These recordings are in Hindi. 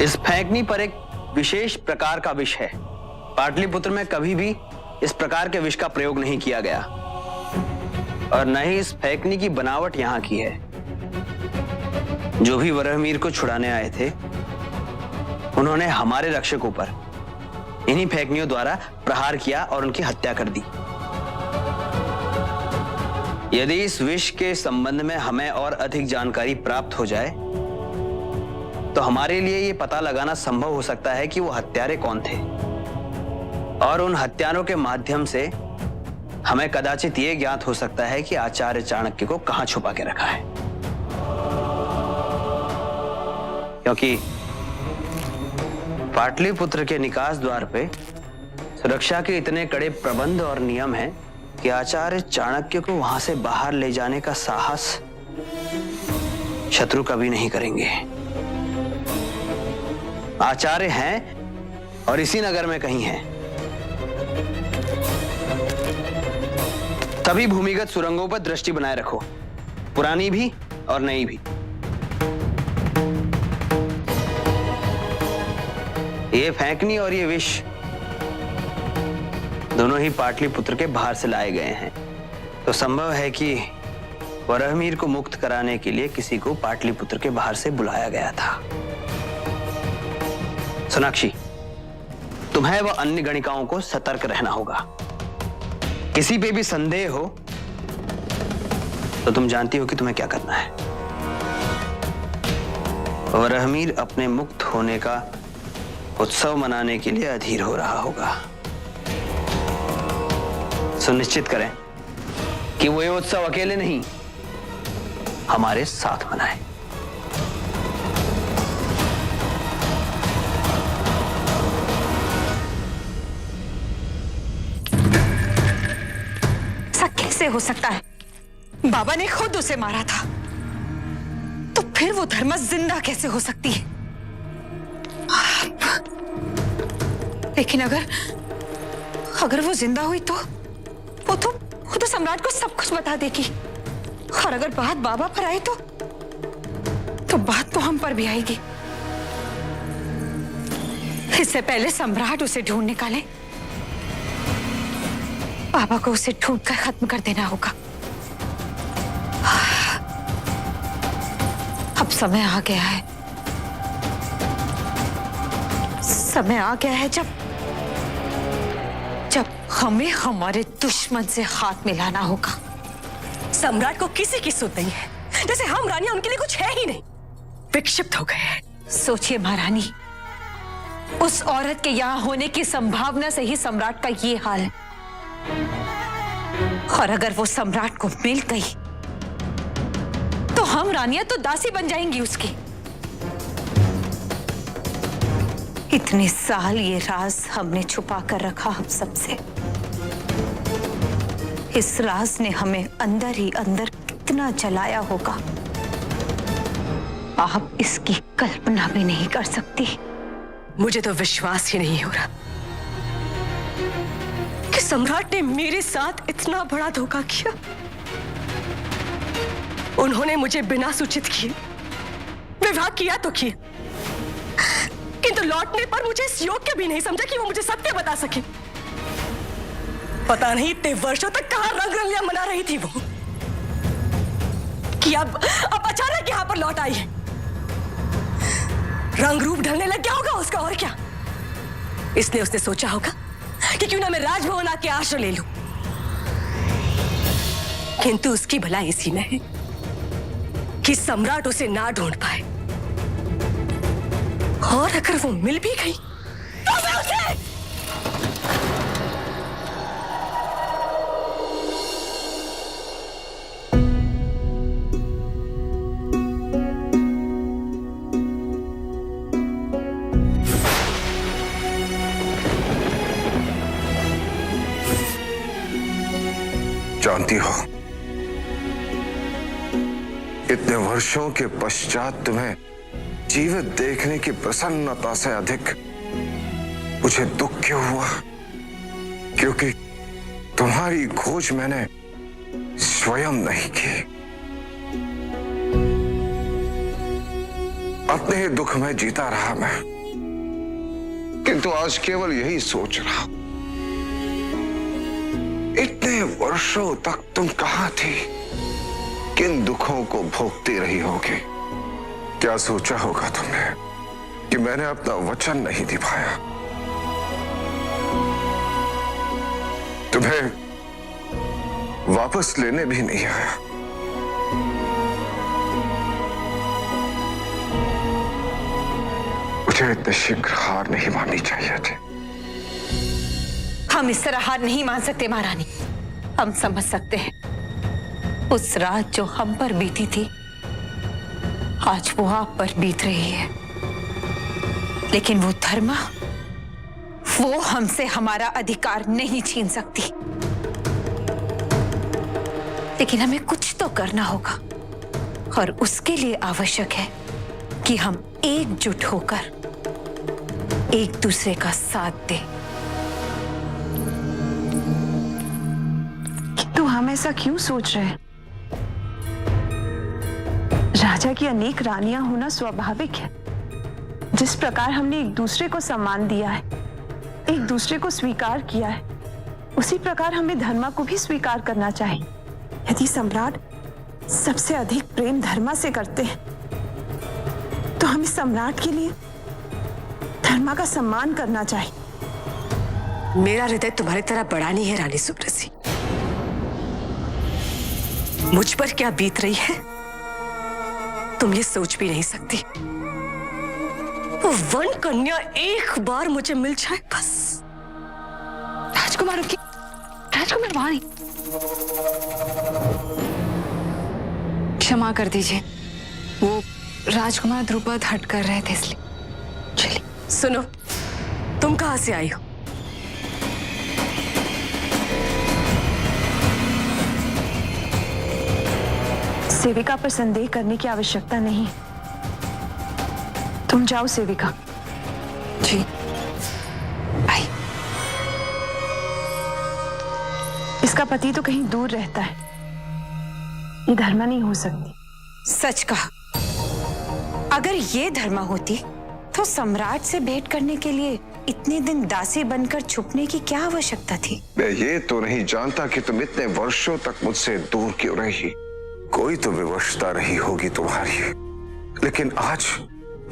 इस फेंकनी पर एक विशेष प्रकार का विष है। पाटलिपुत्र में कभी भी इस प्रकार के विष का प्रयोग नहीं किया गया और न ही इस फेंकनी की बनावट यहां की है। जो भी वरहमीर को छुड़ाने आए थे उन्होंने हमारे रक्षकों पर इन्हीं फेंकनियों द्वारा प्रहार किया और उनकी हत्या कर दी। यदि इस विष के संबंध में हमें और अधिक जानकारी प्राप्त हो जाए तो हमारे लिए यह पता लगाना संभव हो सकता है कि वो हत्यारे कौन थे और उन हत्यारों के माध्यम से हमें कदाचित यह ज्ञात हो सकता है कि आचार्य चाणक्य को कहां छुपा के रखा है। क्योंकि पाटलिपुत्र के निकास द्वार पे सुरक्षा के इतने कड़े प्रबंध और नियम हैं कि आचार्य चाणक्य को वहां से बाहर ले जाने का साहस शत्रु कभी नहीं करेंगे। आचार्य हैं और इसी नगर में कहीं हैं। तभी भूमिगत सुरंगों पर दृष्टि बनाए रखो, पुरानी भी और नई भी। ये फेंकनी और ये विष दोनों ही पाटलिपुत्र के बाहर से लाए गए हैं, तो संभव है कि वरहमीर को मुक्त कराने के लिए किसी को पाटलिपुत्र के बाहर से बुलाया गया था। सोनाक्षी, तुम्हें व अन्य गणिकाओं को सतर्क रहना होगा। किसी पे भी संदेह हो तो तुम जानती हो कि तुम्हें क्या करना है। वरहमीर अपने मुक्त होने का उत्सव मनाने के लिए अधीर हो रहा होगा। सुनिश्चित करें कि वो ये उत्सव अकेले नहीं, हमारे साथ मनाए। ऐसा कैसे हो सकता है? बाबा ने खुद उसे मारा था, तो फिर वो धर्मा जिंदा कैसे हो सकती है? लेकिन अगर वो जिंदा हुई तो वो तो सम्राट को सब कुछ बता देगी। और अगर बात बाबा पर आई तो बात तो हम पर भी आएगी। इससे पहले सम्राट उसे ढूंढ निकाले, बाबा को उसे ढूंढकर खत्म कर देना होगा। अब समय आ गया है, समय आ गया है जब हमें हमारे दुश्मन से हाथ मिलाना होगा। सम्राट को किसी की सुध नहीं है, जैसे हम रानियां उनके लिए कुछ है ही नहीं। विक्षिप्त हो गए हैं। सोचिए महारानी, उस औरत के यहां होने की संभावना से ही सम्राट का ये हाल है। और अगर वो सम्राट को मिल गई तो हम रानियां तो दासी बन जाएंगी उसकी। इतने साल ये राज हमने छुपा कर रखा हम सबसे। इस राज ने हमें अंदर ही अंदर कितना जलाया होगा, आप इसकी कल्पना भी नहीं कर सकती। मुझे तो विश्वास ही नहीं हो रहा कि सम्राट ने मेरे साथ इतना बड़ा धोखा किया। उन्होंने मुझे बिना सूचित किए विवाह किया तो किया, किंतु लौटने पर मुझे इस योग्य भी नहीं समझा कि वो मुझे सत्य बता सके। पता नहीं इतने वर्षों तक कहां रंग रलियां मना रही थी वो, कि अब अचानक यहां पर लौट आई है। रंग रूप ढलने लग गया होगा उसका, और क्या। इसलिए उसने सोचा होगा कि क्यों ना मैं राजभवन आके आश्रय ले लूं, किंतु उसकी भलाई इसी में है कि सम्राट उसे ना ढूंढ पाए। और अगर वो मिल भी गई तो मैं उसे जानती हो, इतने वर्षों के पश्चात तुम्हें जीवित देखने की प्रसन्नता से अधिक मुझे दुख क्यों हुआ? क्योंकि तुम्हारी खोज मैंने स्वयं नहीं की। अपने ही दुख में जीता रहा मैं, किंतु आज केवल यही सोच रहा हूं, इतने वर्षों तक तुम कहां थी, किन दुखों को भोगती रही होगी। क्या सोचा होगा तुमने कि मैंने अपना वचन नहीं निभाया, तुम्हें वापस लेने भी नहीं आया। मुझे इतने शीघ्र हार नहीं माननी चाहिए थी। हम इस तरह हार नहीं मान सकते महारानी। हम समझ सकते हैं उस रात जो हम पर बीती थी आज वो आप पर बीत रही है, लेकिन वो धर्मा वो हमसे हमारा अधिकार नहीं छीन सकती। लेकिन हमें कुछ तो करना होगा और उसके लिए आवश्यक है कि हम एकजुट होकर एक दूसरे का साथ दें। तो हम ऐसा क्यों सोच रहे हैं? राजा की अनेक रानियां होना स्वाभाविक है। जिस प्रकार हमने एक दूसरे को सम्मान दिया है, एक दूसरे को स्वीकार किया है, उसी प्रकार हमें धर्मा को भी स्वीकार करना चाहिए। यदि सम्राट सबसे अधिक प्रेम धर्मा से करते हैं तो हमें सम्राट के लिए धर्मा का सम्मान करना चाहिए। मेरा हृदय तुम्हारी तरह बड़ा नहीं है रानी सुप्रसी। मुझ पर क्या बीत रही है तुम ये सोच भी नहीं सकती। वो वन कन्या एक बार मुझे मिल जाए बस। राजकुमारों की राजकुमार वाणी, क्षमा कर दीजिए, वो राजकुमार ध्रुपद हट कर रहे थे इसलिए। चलिए। सुनो, तुम कहां से आई हो? सेविका पर संदेह करने की आवश्यकता नहीं। तुम जाओ सेविका। जी आई। इसका पति तो कहीं दूर रहता है, ये धर्मा नहीं हो सकती। सच कहा। अगर ये धर्मा होती तो सम्राट से भेंट करने के लिए इतने दिन दासी बनकर छुपने की क्या आवश्यकता थी? मैं ये तो नहीं जानता कि तुम इतने वर्षों तक मुझसे दूर क्यों रही। कोई तो विवशता रही होगी तुम्हारी, लेकिन आज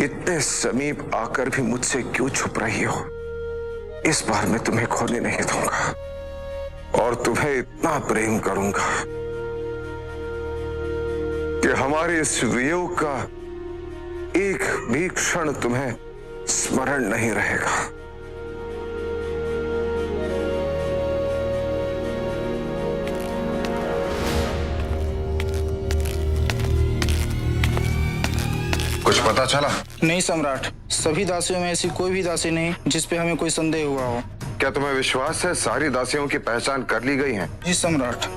इतने समीप आकर भी मुझसे क्यों छुप रही हो? इस बार मैं तुम्हें खोने नहीं दूंगा और तुम्हें इतना प्रेम करूंगा कि हमारे इस वियोग का एक भी क्षण तुम्हें स्मरण नहीं रहेगा। कुछ पता चला? नहीं सम्राट, सभी दासियों में ऐसी कोई भी दासी नहीं जिस पे हमें कोई संदेह हुआ हो। क्या तुम्हें विश्वास है सारी दासियों की पहचान कर ली गई है? जी सम्राट।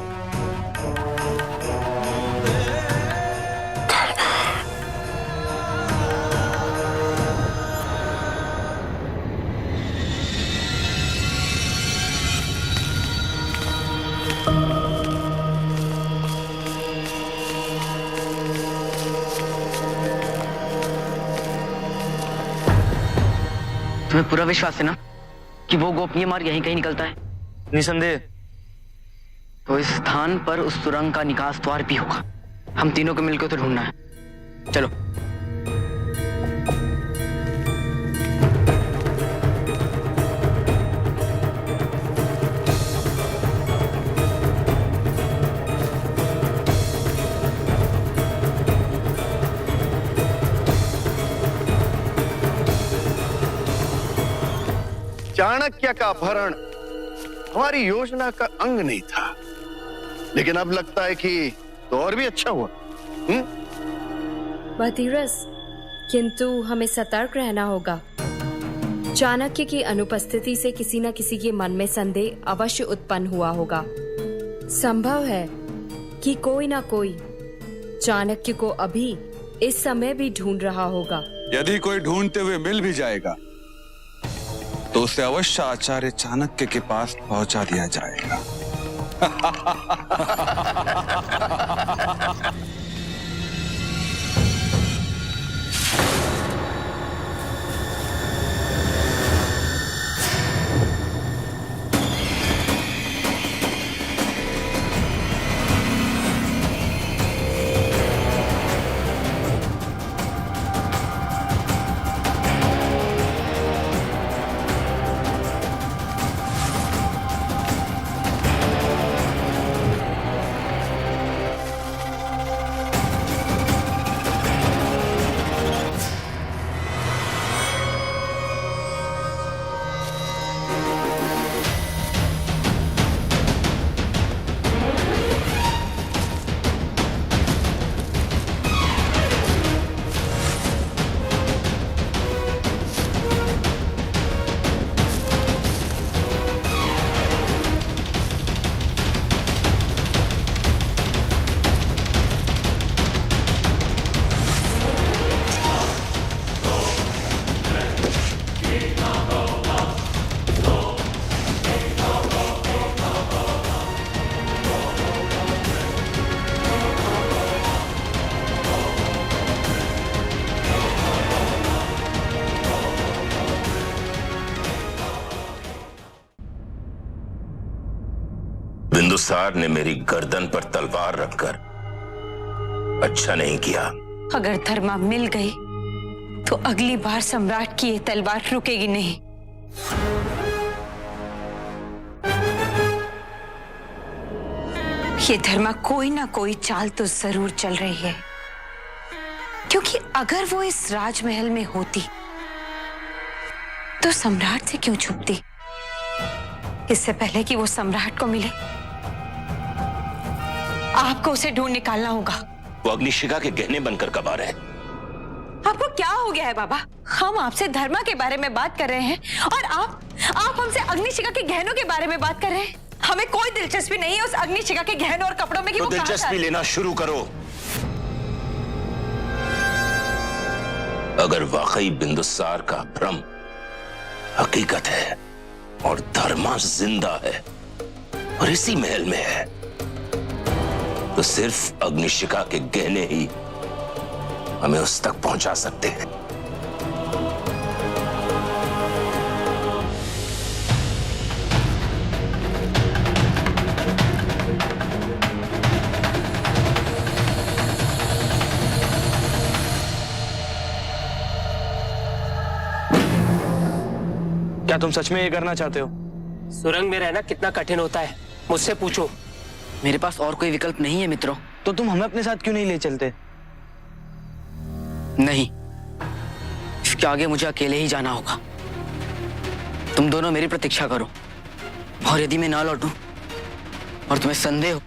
तुम्हें पूरा विश्वास है ना कि वो गोपनीय मार्ग यहीं कहीं निकलता है? निसंदेह। तो इस स्थान पर उस सुरंग का निकास द्वार भी होगा। हम तीनों को मिलकर तो ढूंढना है। चलो। चाणक्य का अपहरण हमारी योजना का अंग नहीं था, लेकिन अब लगता है कि तो और भी अच्छा हुआ। बधीरस, किंतु हमें सतर्क रहना होगा। चाणक्य की अनुपस्थिति से किसी न किसी के मन में संदेह अवश्य उत्पन्न हुआ होगा। संभव है कि कोई ना कोई चाणक्य को अभी इस समय भी ढूंढ रहा होगा। यदि कोई ढूंढते हुए मिल भी जाएगा तो उसे अवश्य आचार्य चाणक्य के पास पहुंचा दिया जाएगा। बिंदुसार ने मेरी गर्दन पर तलवार रखकर अच्छा नहीं किया। अगर धर्मा मिल गई तो अगली बार सम्राट की ये तलवार रुकेगी नहीं। ये धर्मा कोई ना कोई चाल तो जरूर चल रही है, क्योंकि अगर वो इस राजमहल में होती तो सम्राट से क्यों छुपती? इससे पहले कि वो सम्राट को मिले, आपको उसे ढूंढ निकालना होगा। वो अग्निशिखा के गहने बनकर कब आ रहे हैं? आपको क्या हो गया है बाबा? हम आपसे धर्मा के बारे में बात कर रहे हैं और आप हमसे अग्निशिखा के गहनों के बारे में बात कर रहे हैं। हमें कोई दिलचस्पी नहीं है उस अग्निशिखा के गहनों और कपड़ों में कि तो वो कहाँ जा दिलचस्पी रहे हैं। लेना शुरू करो। अगर वाकई बिंदुसार का भ्रम हकीकत है और धर्मा जिंदा है और इसी महल में है, तो सिर्फ अग्निशिखा के गहने ही हमें उस तक पहुंचा सकते हैं। क्या तुम सच में ये करना चाहते हो? सुरंग में रहना कितना कठिन होता है, मुझसे पूछो। मेरे पास और कोई विकल्प नहीं है मित्रों। तो तुम हमें अपने साथ क्यों नहीं ले चलते? नहीं, इसके आगे मुझे अकेले ही जाना होगा। तुम दोनों मेरी प्रतीक्षा करो, और यदि मैं ना लौटूं और तुम्हें संदेह हो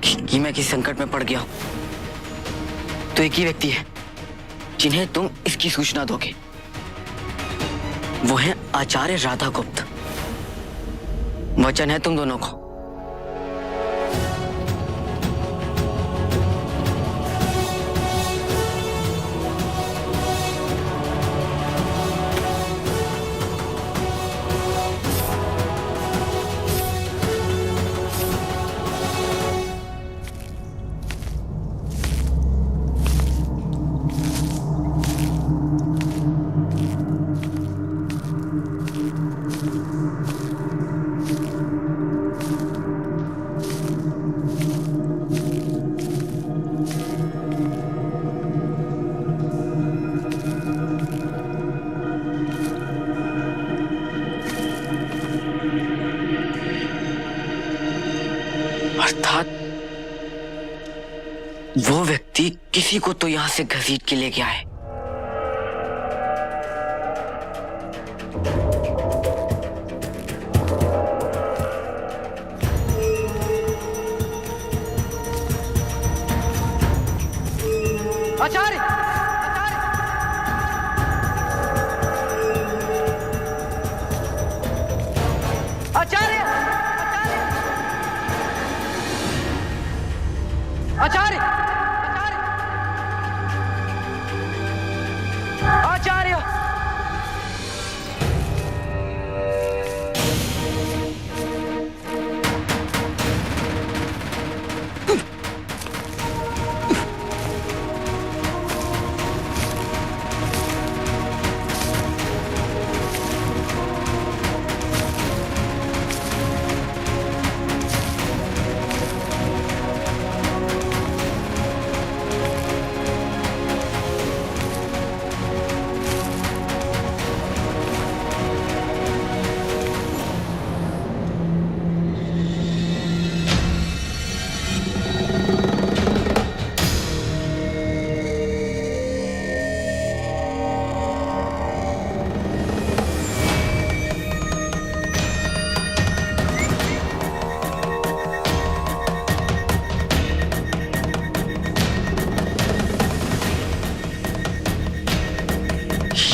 कि मैं किसी संकट में पड़ गया हूं, तो एक ही व्यक्ति है जिन्हें तुम इसकी सूचना दोगे। वो है आचार्य राधागुप्त। वचन है तुम दोनों को। अर्थात वो व्यक्ति किसी को तो यहां से घसीट के ले गया है। आचार्य, आचार्य, आचार्य, आचार्य, आचार्य।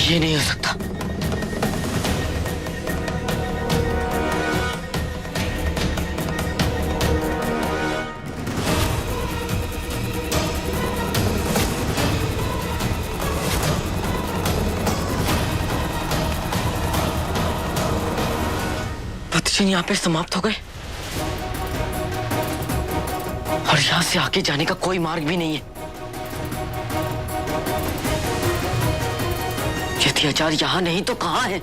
ये नहीं हो सकता। पतचिन यहाँ पे समाप्त हो गए और यहाँ से आगे जाने का कोई मार्ग भी नहीं है। यदि आचार्य यहाँ नहीं तो कहाँ है?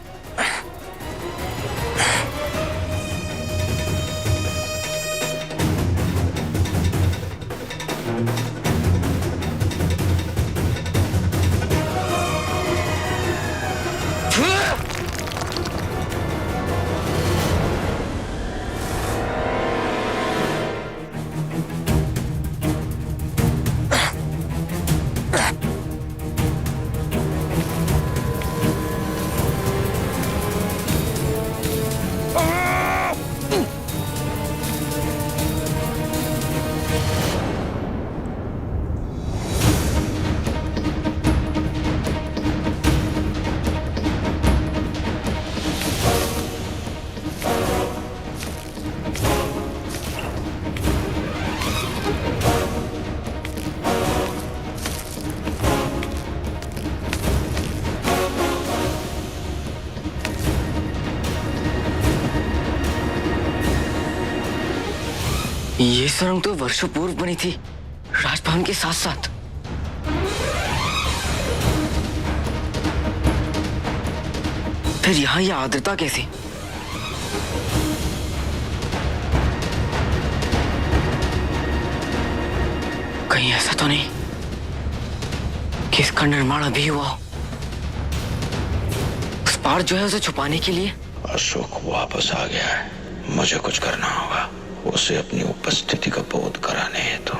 ये सुरंग तो वर्षों पूर्व बनी थी, राजभवन के साथ साथ। फिर यहाँ यह आर्द्रता कैसी? कहीं ऐसा तो नहीं कि इसका निर्माण अभी हुआ हो? उस पार जो है उसे छुपाने के लिए। अशोक वापस आ गया है, मुझे कुछ करना होगा, उसे अपनी उपस्थिति का बोध कराने हेतु।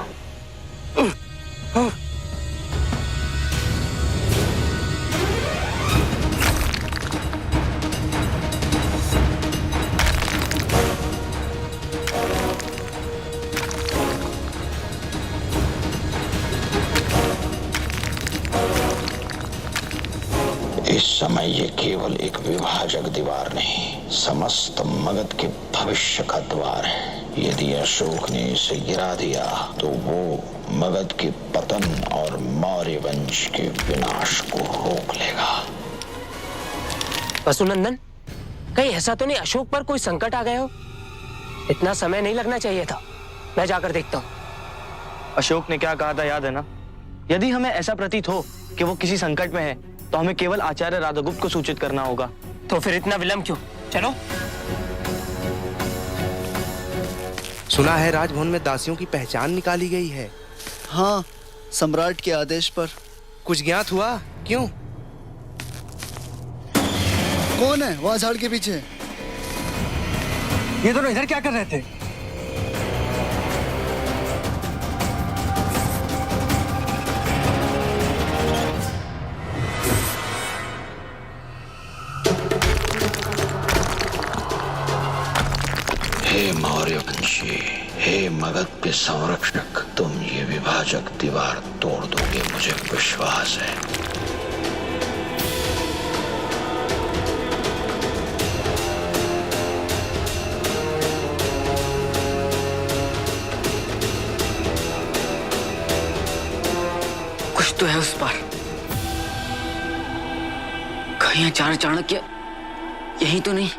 इस समय ये केवल एक विभाजक दीवार नहीं, समस्त मगध के भविष्य का द्वार है। यदि अशोक ने इसे गिरा दिया तो वो मगध के पतन और मौर्य वंश के विनाश को रोक लेगा। वसुनंदन, कहीं ऐसा तो नहीं अशोक पर कोई संकट आ गया हो? इतना समय नहीं लगना चाहिए था। मैं जाकर देखता हूँ। अशोक ने क्या कहा था याद है ना? यदि हमें ऐसा प्रतीत हो कि वो किसी संकट में है तो हमें केवल आचार्य राधागुप्त को सूचित करना होगा। तो फिर इतना विलंब क्यों? चलो। सुना है राजभवन में दासियों की पहचान निकाली गई है। हाँ, सम्राट के आदेश पर। कुछ ज्ञात हुआ? क्यों? कौन है वहाँ झाड़ के पीछे? ये दोनों इधर क्या कर रहे थे? हे मौर्य वंशी, हे मगध के संरक्षक, तुम ये विभाजक दीवार तोड़ दोगे, मुझे विश्वास है। कुछ तो है उस पार। कहीं आचार्य चाणक्य यही तो नहीं?